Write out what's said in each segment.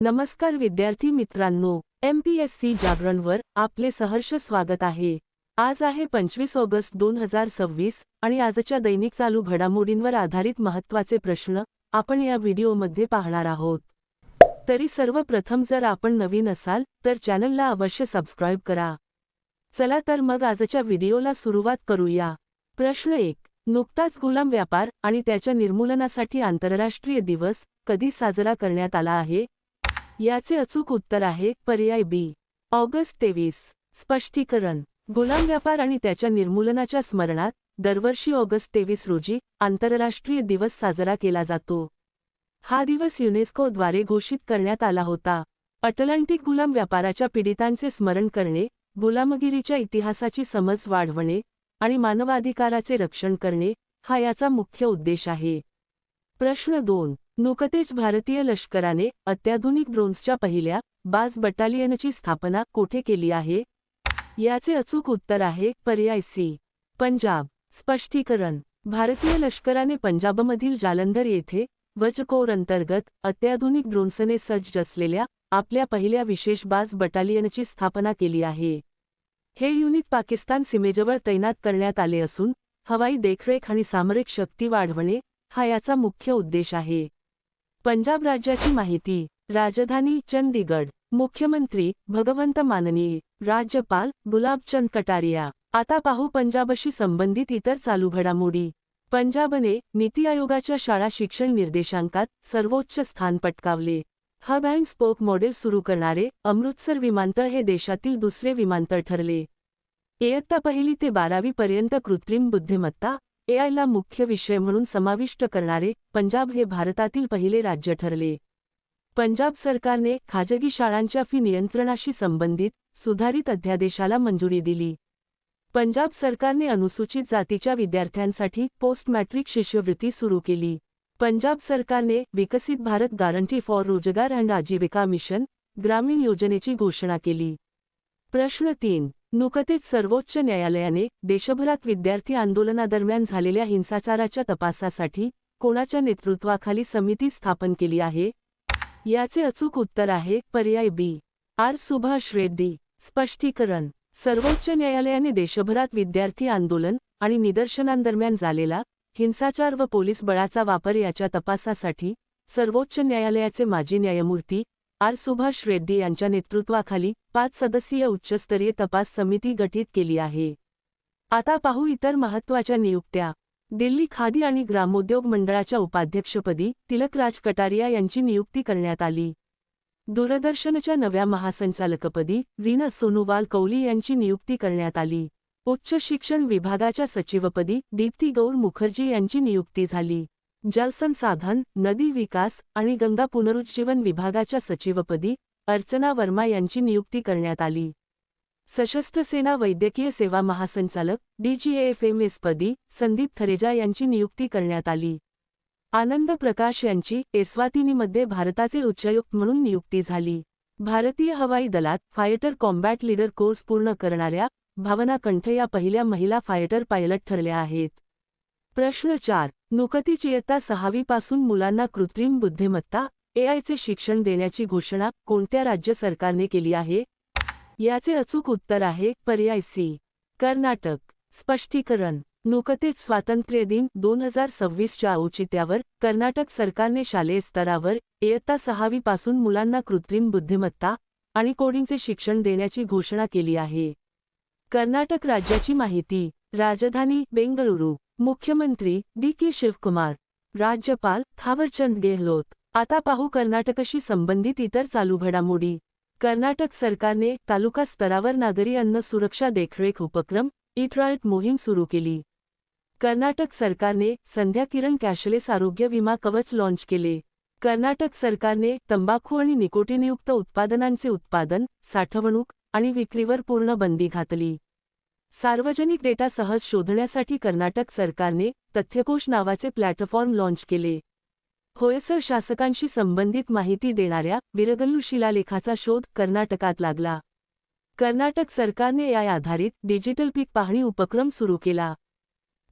नमस्कार विद्यार्थी मित्रांनो, MPSC जागरणवर आपले सहर्ष स्वागत आहे। आज आहे 25 ऑगस्ट 2026 आणि आजच्या दैनिक चालू घडामोडींवर आधारित महत्त्वाचे प्रश्न आपण या व्हिडिओमध्ये पाहणार आहोत। तरी सर्वप्रथम जर आपण नवीन असाल तर चॅनलला अवश्य सबस्क्राइब करा। चला तर मग आजच्या व्हिडिओला सुरुवात करूया। प्रश्न 1, नुकताच गुलाम व्यापार आणि त्याच्या निर्मूलनासाठी आंतरराष्ट्रीय दिवस कधी साजरा करण्यात आला आहे? याचे अचूक उत्तर आहे पर्याय बी, ऑगस्ट 23। स्पष्टीकरण: गुलाम व्यापार आणि त्याच्या निर्मूलनाच्या स्मरणात दरवर्षी ऑगस्ट 23 रोजी आंतरराष्ट्रीय दिवस साजरा केला जातो। हा दिवस युनेस्कोद्वारे घोषित करण्यात आला होता। अटलांटिक गुलाम व्यापाराच्या पीडितांचे स्मरण करणे, गुलामगिरीच्या इतिहासाची समज वाढवणे आणि मानवाधिकाराचे रक्षण करणे हा याचा मुख्य उद्देश आहे। प्रश्न 2, नुकतेच भारतीय लष्कराने अत्याधुनिक ड्रोन्सच्या पहिल्या बाज बटालियनची स्थापना कोठे केली आहे? याचे अचूक उत्तर आहे पर्याय सी, पंजाब। स्पष्टीकरण: भारतीय लष्कराने पंजाबमधील जालंधर येथे वज्र कोर अंतर्गत अत्याधुनिक ड्रोन्सने सज्ज असलेल्या आपल्या पहिल्या विशेष बाज बटालियनची स्थापना केली आहे। हे युनिट पाकिस्तान सीमेजवळ तैनात करण्यात आले असून हवाई देखरेख आणि सामरिक शक्ती वाढवणे हा याचा मुख्य उद्देश आहे। पंजाब राज्याची माहिती: राजधानी चंदीगड, मुख्यमंत्री भगवंत माननी, राज्यपाल गुलाबचंद कटारिया। आता पाहू पंजाबशी संबंधित इतर चालू घडामोडी। पंजाबने नीती आयोगाच्या शाळा शिक्षण निर्देशांकात सर्वोच्च स्थान पटकावले। हब अँड स्पोक मॉडेल सुरू करणारे अमृतसर विमानतळ हे देशातील दुसरे विमानतळ ठरले। इयत्ता 1 ते 12वी पर्यंत कृत्रिम बुद्धिमत्ता AI ला मुख्य विषय म्हणून समाविष्ट करणारे पंजाब हे भारतातील पहिले राज्य ठरले। पंजाब सरकारने खाजगी शाळांच्या फी नियंत्रणाशी संबंधित सुधारित अध्यादेशाला मंजुरी दिली। पंजाब सरकारने अनुसूचित जातीच्या विद्यार्थ्यांसाठी पोस्ट मॅट्रिक शिष्यवृत्ती सुरू केली। पंजाब सरकारने विकसित भारत गॅरंटी फॉर रोजगार अँड आजीविका मिशन ग्रामीण योजनेची घोषणा केली। प्रश्न 3, नुकतेच सर्वोच्च न्यायालयाने देशभरात विद्यार्थी आंदोलनादरम्यान झालेल्या हिंसाचाराच्या तपासासाठी कोणाच्या नेतृत्वाखाली समिती स्थापन केली आहे? याचे अचूक उत्तर आहे पर्याय बी, आर सुभाष रेड्डी। स्पष्टीकरण: सर्वोच्च न्यायालयाने देशभरात विद्यार्थी आंदोलन आणि निदर्शनांदरम्यान झालेला हिंसाचार व पोलीस बळाचा वापर याच्या तपासासाठी सर्वोच्च न्यायालयाचे माजी न्यायमूर्ती आर सुभाष रेड्डी यांच्या नेतृत्वाखाली 5 सदस्यीय उच्चस्तरीय तपास समिती गठीत केली आहे। आता पाहू इतर महत्त्वाच्या नियुक्त्या। दिल्ली खादी आणि ग्रामोद्योग मंडळाच्या उपाध्यक्षपदी तिलकराज कटारिया यांची नियुक्ती करण्यात आली। दूरदर्शनच्या नव्या महासंचालकपदी रीना सोनोवाल कौली यांची नियुक्ती करण्यात आली। उच्च शिक्षण विभागाच्या सचिवपदी दीप्ती गौर मुखर्जी यांची नियुक्ती झाली। जलसंसाधन, नदी विकास आणि गंगा पुनरुज्जीवन विभागाच्या सचिवपदी अर्चना वर्मा यांची नियुक्ती करण्यात आली। सशस्त्र सेना वैद्यकीय सेवा महासंचालक DGAFMS पदी संदीप थरेजा यांची नियुक्ती करण्यात आली। आनंद प्रकाश यांची एस्वातिनीमध्ये भारताचे उच्चायुक्त म्हणून नियुक्ती झाली। भारतीय हवाई दलात फायटर कॉम्बॅट लीडर कोर्स पूर्ण करणाऱ्या भावना कंठ या पहिल्या महिला फायटर पायलट ठरल्या आहेत। प्रश्न 4, नुकतीच इयत्ता 6वी पासून मुलांना कृत्रिम बुद्धिमत्ता AI चे शिक्षण देण्याची घोषणा कोणत्या राज्य सरकारने केली आहे? याचे अचूक उत्तर आहे पर्याय सी, कर्नाटक। स्पष्टीकरण: नुकतेच स्वातंत्र्य दिन 2026 च्या औचित्यावर कर्नाटक सरकारने शालेय स्तरावर इयत्ता 6वी पासून मुलांना कृत्रिम बुद्धिमत्ता आणि कोडिंगचे शिक्षण देण्याची घोषणा केली आहे। कर्नाटक राज्याची माहिती: राजधानी बेंगळुरू, मुख्यमंत्री DK शिवकुमार, राज्यपाल थावरचंद गेहलोत। आता पाहू कर्नाटकशी संबंधित इतर चालू घडामोडी। कर्नाटक सरकारने तालुका स्तरावर नागरी अन्न सुरक्षा देखरेख उपक्रम ईट मोहीम सुरू केली। कर्नाटक सरकारने संध्या किरण कॅशलेस आरोग्य विमा कवच लॉन्च केले। कर्नाटक सरकारने तंबाखू आणि निकोटीनयुक्त उत्पादनांचे उत्पादन, साठवणूक आणि विक्रीवर पूर्ण बंदी घातली। सार्वजनिक डेटा सहज शोधण्यासाठी कर्नाटक सरकारने तथ्यकोश नावाचे प्लॅटफॉर्म लॉन्च केले। होयसर शासकांशी संबंधित माहिती देणाऱ्या विरगल्लू शिलालेखाचा शोध कर्नाटकात लागला। कर्नाटक सरकारने AI आधारित डिजिटल पीक पाहणी उपक्रम सुरू केला।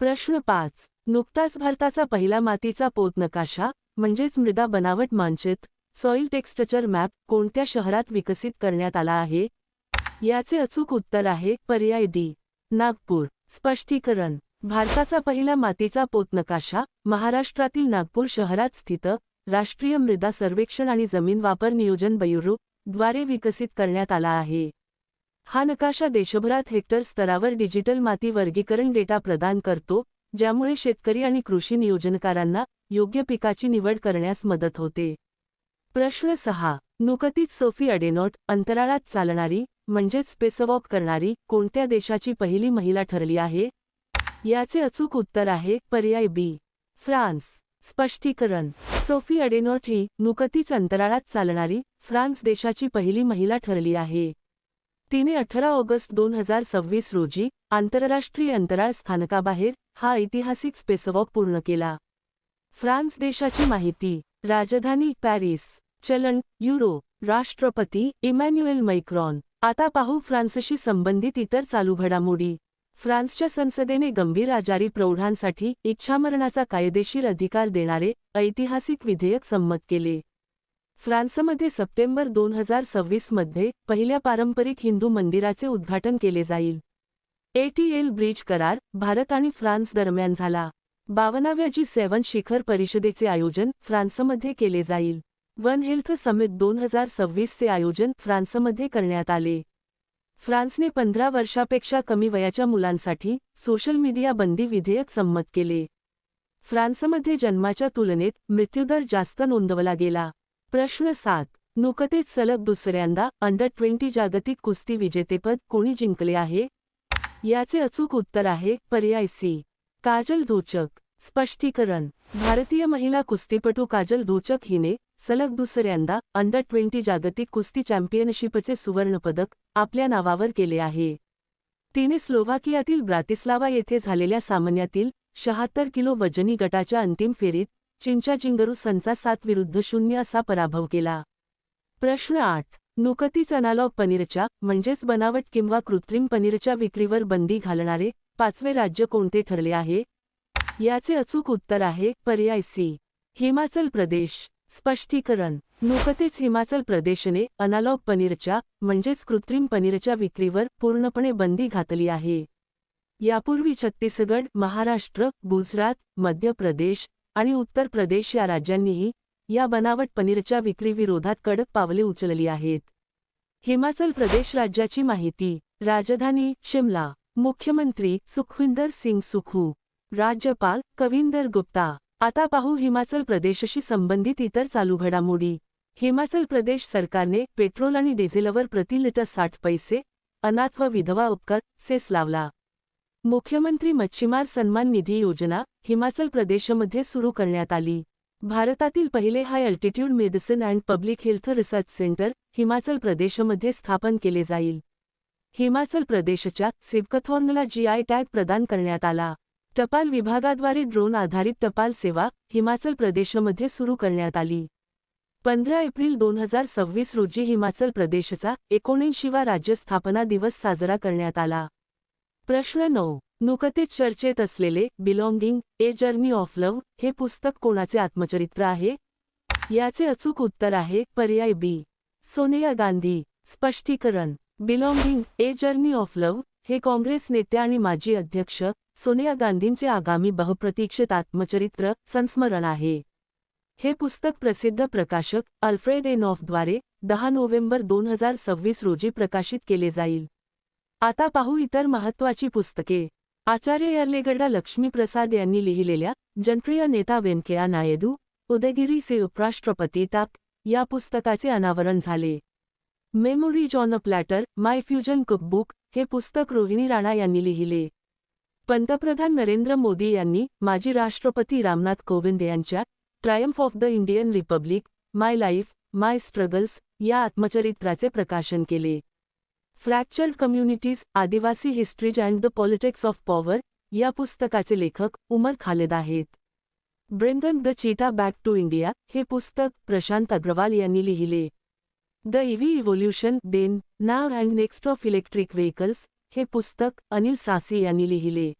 प्रश्न 5, नुकताच भारताचा पहिला मातीचा पोत नकाशा म्हणजेच मृदा बनावट मानचित्र सॉइल टेक्स्चर मॅप कोणत्या शहरात विकसित करण्यात आला आहे? याचे अचूक उत्तर आहे पर्याय डी, नागपूर. स्पष्टीकरण. भारताचा पहिला मातीचा पोत नकाशा महाराष्ट्रातील नागपूर शहरात स्थित राष्ट्रीय मृदा सर्वेक्षण आणि जमीन वापर नियोजन ब्युरो द्वारे विकसित करण्यात आला आहे. हा नकाशा देशभरात हेक्टर स्तरावर डिजिटल माती वर्गीकरण डेटा प्रदान करतो, ज्यामुळे शेतकरी आणि कृषी नियोजनकारांना योग्य पिकाची निवड करण्यास मदत होते. प्रश्न 6. नुकतीच सोफी अडेनॉट अंतराळात चालणारी म्हणजेच स्पेसवॉक करणारी कोणत्या देशाची पहिली महिला ठरली आहे? याचे अचूक उत्तर आहे पर्याय बी, फ्रान्स. स्पष्टीकरण. सोफी अडेनॉट ही नुकतीच अंतराळात चालणारी फ्रान्स देशाची पहिली महिला ठरली आहे. तिने 18 ऑगस्ट 2026 रोजी आंतरराष्ट्रीय अंतराळ स्थानकाबाहेर हा ऐतिहासिक स्पेसवॉक पूर्ण केला. फ्रान्स देशाची माहिती. राजधानी पॅरिस. चलन युरो. राष्ट्रपती इमॅन्युएल मैक्रॉन. आता पाहू फ्रान्सशी संबंधित इतर चालू घडामोडी. फ्रान्सच्या संसदेने गंभीर आजारी प्रौढांसाठी इच्छामरणाचा कायदेशीर अधिकार देणारे ऐतिहासिक विधेयक संमत केले. फ्रान्समध्ये सप्टेंबर 2026 मध्ये पहिल्या पारंपरिक हिंदू मंदिराचे उद्घाटन केले जाईल. ATL ब्रिज करार भारत आणि फ्रान्स दरम्यान झाला. 52व्या G7 शिखर परिषदेचे आयोजन फ्रान्समध्ये केले जाईल. वन हेल्थ समिट 2026 चे आयोजन फ्रान्समध्ये करण्यात आले. फ्रान्सने 15 वर्षापेक्षा कमी वयाच्या मुलांसाठी सोशल मीडिया बंदी विधेयक संमत केले. फ्रान्समध्ये जन्माच्या तुलनेत मृत्यूदर जास्त नोंदवला गेला. प्रश्न 7. नुकतेच सलग दुसऱ्यांदा अंडर-20 जागतिक कुस्ती विजेतेपद कोणी जिंकले आहे? याचे अचूक उत्तर आहे पर्याय सी, काजल धोचक. स्पष्टीकरण. भारतीय महिला कुस्तीपटू काजल धोचक हिने सलग दुसऱ्यांदा अंडर-20 जागतिक कुस्ती चॅम्पियनशिपचे सुवर्णपदक आपल्या नावावर केले आहे. तिने स्लोव्हाकियातील ब्रातिस्लावा येथे झालेल्या सामन्यातील 76 किलो वजनी गटाच्या अंतिम फेरीत चीनच्या जिंगरू संचा 7-0 असा पराभव केला. प्रश्न 8. नुकतीच अनालॉग पनीरच्या म्हणजेच बनावट किंवा कृत्रिम पनीरच्या विक्रीवर बंदी घालणारे 5वे राज्य कोणते ठरले आहे? याचे अचूक उत्तर आहे पर्याय सी, हिमाचल प्रदेश. स्पष्टीकरण. नुकतेच हिमाचल प्रदेशने अनालॉग पनीरच्या म्हणजेच कृत्रिम पनीरच्या विक्रीवर पूर्णपणे बंदी घातली आहे. यापूर्वी छत्तीसगड, महाराष्ट्र, गुजरात, मध्य प्रदेश आणि उत्तर प्रदेश या राज्यांनीही या बनावट पनीरच्या विक्रीविरोधात कडक पावले उचलली आहेत. हिमाचल प्रदेश राज्याची माहिती. राजधानी शिमला. मुख्यमंत्री सुखविंदर सिंग सुखू. राज्यपाल कविंदर गुप्ता. आता पाहू हिमाचल प्रदेशशी संबंधित इतर चालू घडामोडी. हिमाचल प्रदेश सरकारने पेट्रोल आणि डिझेलवर प्रति लिटर 60 पैसे अनाथ व विधवा उपकर सेस लावला. मुख्यमंत्री मच्छीमार सन्मान निधी योजना हिमाचल प्रदेशमध्ये सुरू करण्यात आली. भारतातील पहिले हाय altitude medicine and public health research centre Himachal प्रदेशमध्ये स्थापन केले जाईल. हिमाचल प्रदेशच्या सिबकथॉर्नला GI टॅग प्रदान करण्यात आला. टपाल विभागाद्वारे ड्रोन आधारित टपाल सेवा हिमाचल प्रदेशमध्ये सुरू करण्यात आली. 15 एप्रिल 2026 रोजी हिमाचल प्रदेशचा 79वा राज्य स्थापना दिवस साजरा करण्यात आला. प्रश्न 9. नुकतेच चर्चेत असलेले belonging a journey of love हे पुस्तक कोणाचे आत्मचरित्र आहे? याचे अचूक उत्तर आहे पर्याय बी, सोनिया गांधी. स्पष्टीकरण. Belonging a journey of love हे काँग्रेस नेत्या आणि माजी अध्यक्ष सोनिया गांधींचे आगामी बहुप्रतीक्षित आत्मचरित्र संस्मरण आहे. हे पुस्तक प्रसिद्ध प्रकाशक अल्फ्रेड एनॉफद्वारे 10 नोव्हेंबर 2026 रोजी प्रकाशित केले जाईल. आता पाहू इतर महत्त्वाची पुस्तके. आचार्य यार्लेगड्डा लक्ष्मीप्रसाद यांनी लिहिलेल्या जनप्रिय नेता व्यंकय्या नायडू, उदयगिरी से उपराष्ट्रपती तक या पुस्तकाचे अनावरण झाले. Memories on a platter my fusion cookbook हे पुस्तक रोहिणी राणा यांनी लिहिले. पंतप्रधान नरेंद्र मोदी यांनी माजी राष्ट्रपती रामनाथ कोविंद यांच्या triumph of the Indian republic my life my struggles या आत्मचरित्राचे प्रकाशन केले. Fractured communities Adivasi histories and the politics of power या पुस्तकाचे लेखक उमर खालिद आहेत. Bringing the cheetah back to India हे पुस्तक प्रशांत अग्रवाल यांनी लिहिले. The EV evolution then now and next of electric vehicles हे पुस्तक अनिल सासी यांनी लिहिले.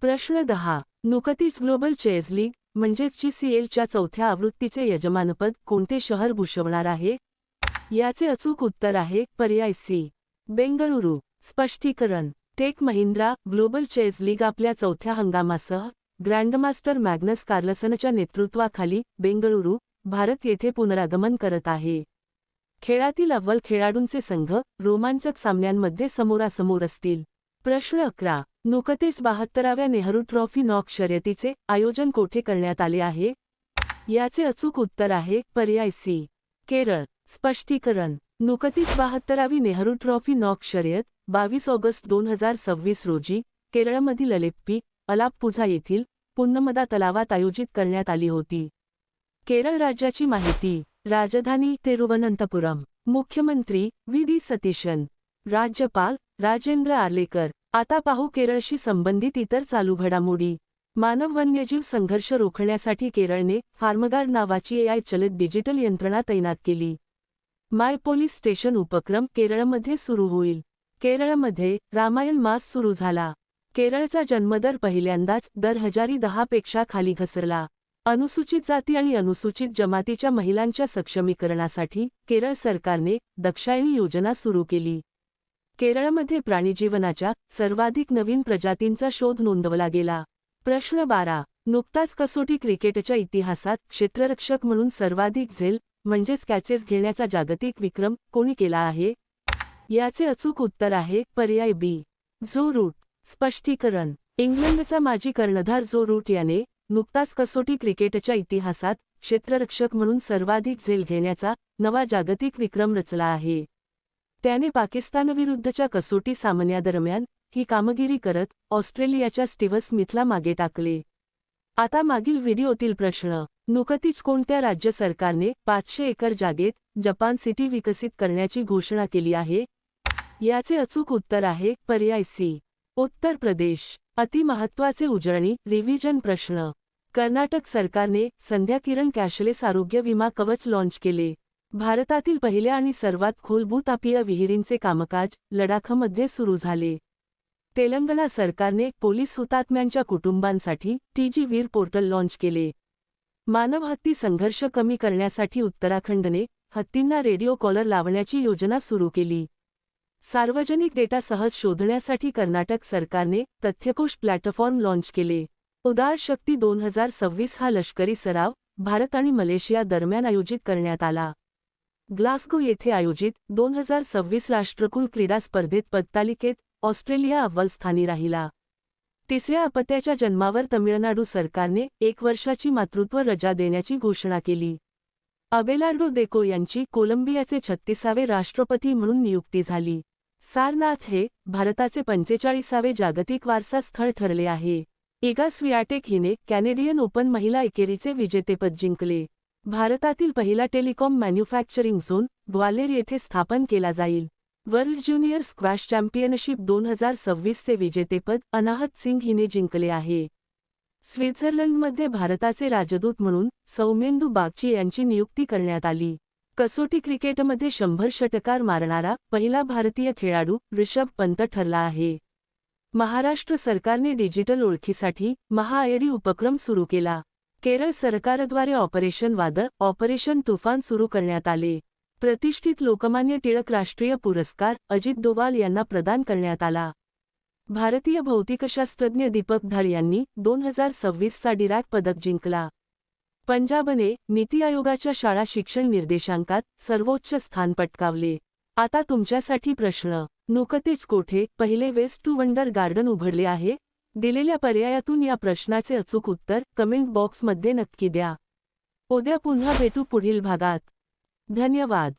प्रश्न 10. नुकतीच ग्लोबल चेस लीग म्हणजेच GCLच्या चौथ्या आवृत्तीचे यजमानपद कोणते शहर भूषवणार आहे? याचे अचूक उत्तर आहे पर्याय सी, बेंगळुरू. स्पष्टीकरण. Tech Mahindra global chess league आपल्या चौथ्या हंगामासह ग्रँडमास्टर मॅग्नस कार्लसनच्या नेतृत्वाखाली बेंगळुरू, भारत येथे पुनरागमन करत आहे. खेळातील अव्वल खेळाडूंचे संघ रोमांचक सामन्यांमध्ये समोरासमोर असतील. प्रश्न 11. नुकतेच 72व्या नेहरू ट्रॉफी नॉक शर्यतीचे आयोजन कोठे करण्यात आले आहे? याचे अचूक उत्तर आहे पर्याय सी, केरळ. स्पष्टीकरण. नुकतीच 72वी नेहरू ट्रॉफी नॉक शर्यत 22 ऑगस्ट 2026 रोजी केरळमधील अलेप्पी, अलाप्पुझा येथील पुन्नमदा तलावात आयोजित करण्यात आली होती. केरळ राज्याची माहिती. राजधानी तिरुवनंतपुरम. मुख्यमंत्री व्ही.डी. सतीशन. राज्यपाल राजेंद्र आर्लेकर. आता पाहू केरळशी संबंधित इतर चालू घडामोडी. मानव वन्यजीव संघर्ष रोखण्यासाठी केरळने फार्मगार्ड नावाची AI चलित डिजिटल यंत्रणा तैनात केली. माय पोलीस स्टेशन उपक्रम केरळमध्ये सुरू होईल. केरळमध्ये रामायण मास सुरू झाला. केरळचा जन्मदर पहिल्यांदाच दर 1010 पेक्षा खाली घसरला. अनुसूचित जाती आणि अनुसूचित जमातीच्या महिलांच्या सक्षमीकरणासाठी केरळ सरकारने दाक्षायणी योजना सुरू केली. केरळमध्ये प्राणीजीवनाच्या सर्वाधिक नवीन प्रजातींचा शोध नोंदवला गेला. प्रश्न 12. नुकताच कसोटी क्रिकेटच्या इतिहासात क्षेत्ररक्षक म्हणून सर्वाधिक झेल म्हणजेच कॅचेस घेण्याचा जागतिक विक्रम कोणी केला आहे? याचे अचूक उत्तर आहे पर्याय बी, जो रूट. स्पष्टीकरण. इंग्लंडचा माजी कर्णधार जो रूट याने नुकताच कसोटी क्रिकेटच्या इतिहासात क्षेत्ररक्षक म्हणून सर्वाधिक झेल घेण्याचा नवा जागतिक विक्रम रचला आहे. त्याने पाकिस्तानविरुद्धच्या कसोटी सामन्यादरम्यान ही कामगिरी करत ऑस्ट्रेलियाच्या स्टीव्ह स्मिथला मागे टाकले. आता मागील व्हिडिओतील प्रश्न. नुकतीच कोणत्या राज्य सरकारने 500 एकर जागेत जपान सिटी विकसित करण्याची घोषणा केली आहे? याचे अचूक उत्तर आहे पर्याय सी, उत्तर प्रदेश. अतिमहत्त्वाचे उजळणी रिव्हिजन प्रश्न. कर्नाटक सरकारने संध्या किरण कॅशलेस आरोग्य विमा कवच लॉन्च केले. भारतातील पहिल्या आणि सर्वात खोल भूतापीय विहिरींचे कामकाज लडाखमध्ये सुरू झाले. तेलंगणा सरकारने पोलीस हुतात्म्यांच्या कुटुंबांसाठी TG वीर पोर्टल लॉन्च केले. मानव हत्ती संघर्ष कमी करण्यासाठी उत्तराखंडने हत्तींना रेडिओ कॉलर लावण्याची योजना सुरू केली. सार्वजनिक डेटा सहज शोधण्यासाठी कर्नाटक सरकारने तथ्यकोश प्लॅटफॉर्म लॉन्च केले. उदार शक्ती 2026 हा लष्करी सराव भारत आणि मलेशिया दरम्यान आयोजित करण्यात आला. ग्लासगो येथे आयोजित 2026 राष्ट्रकुल क्रीडा स्पर्धेत पदतालिकेत ऑस्ट्रेलिया अव्वल स्थानी राहिला. तिसऱ्या अपत्याच्या जन्मावर तमिळनाडू सरकारने 1 वर्षाची मातृत्व रजा देण्याची घोषणा केली. अबेलार्डो देको यांची कोलंबियाचे 36वे राष्ट्रपती म्हणून नियुक्ती झाली. सारनाथ हे भारताचे 45वे जागतिक वारसा स्थळ ठरले आहे. इगा स्वियाटेक हिने कॅनेडियन ओपन महिला एकेरीचे विजेतेपद जिंकले. भारतातील पहिला टेलिकॉम मॅन्युफॅक्चरिंग झोन ग्वाल्हेर येथे स्थापन केला जाईल. वर्ल्ड ज्युनियर स्क्वॅश चॅम्पियनशिप 2026चे विजेतेपद अनाहत सिंग हिने जिंकले आहे. स्वित्झर्लंडमध्ये भारताचे राजदूत म्हणून सौमेंदू बागची यांची नियुक्ती करण्यात आली. कसोटी क्रिकेटमध्ये 100 षटकार मारणारा पहिला भारतीय खेळाडू ऋषभ पंत ठरला आहे. महाराष्ट्र सरकारने डिजिटल ओळखीसाठी महा-आयडी उपक्रम सुरू केला. केरळ सरकारद्वारे ऑपरेशन वादळ, ऑपरेशन तुफान सुरू करण्यात आले. प्रतिष्ठित लोकमान्य टिळक राष्ट्रीय पुरस्कार अजित डोवाल यांना प्रदान करण्यात आला. भारतीय भौतिकशास्त्रज्ञ दीपक धाळ यांनी 2026चा डिरॅक पदक जिंकला. पंजाबने नीती आयोगाच्या शाळा शिक्षण निर्देशांकात सर्वोच्च स्थान पटकावले. आता तुमच्यासाठी प्रश्न. नुकतेच कोठे पहिले वेस्ट टू वंडर गार्डन उघडले आहे? दिलेल्या पर्यायातून या प्रश्नाचे अचूक उत्तर कमेंट बॉक्समध्ये नक्की द्या. उद्या पुन्हा भेटू पुढील भागात. धन्यवाद.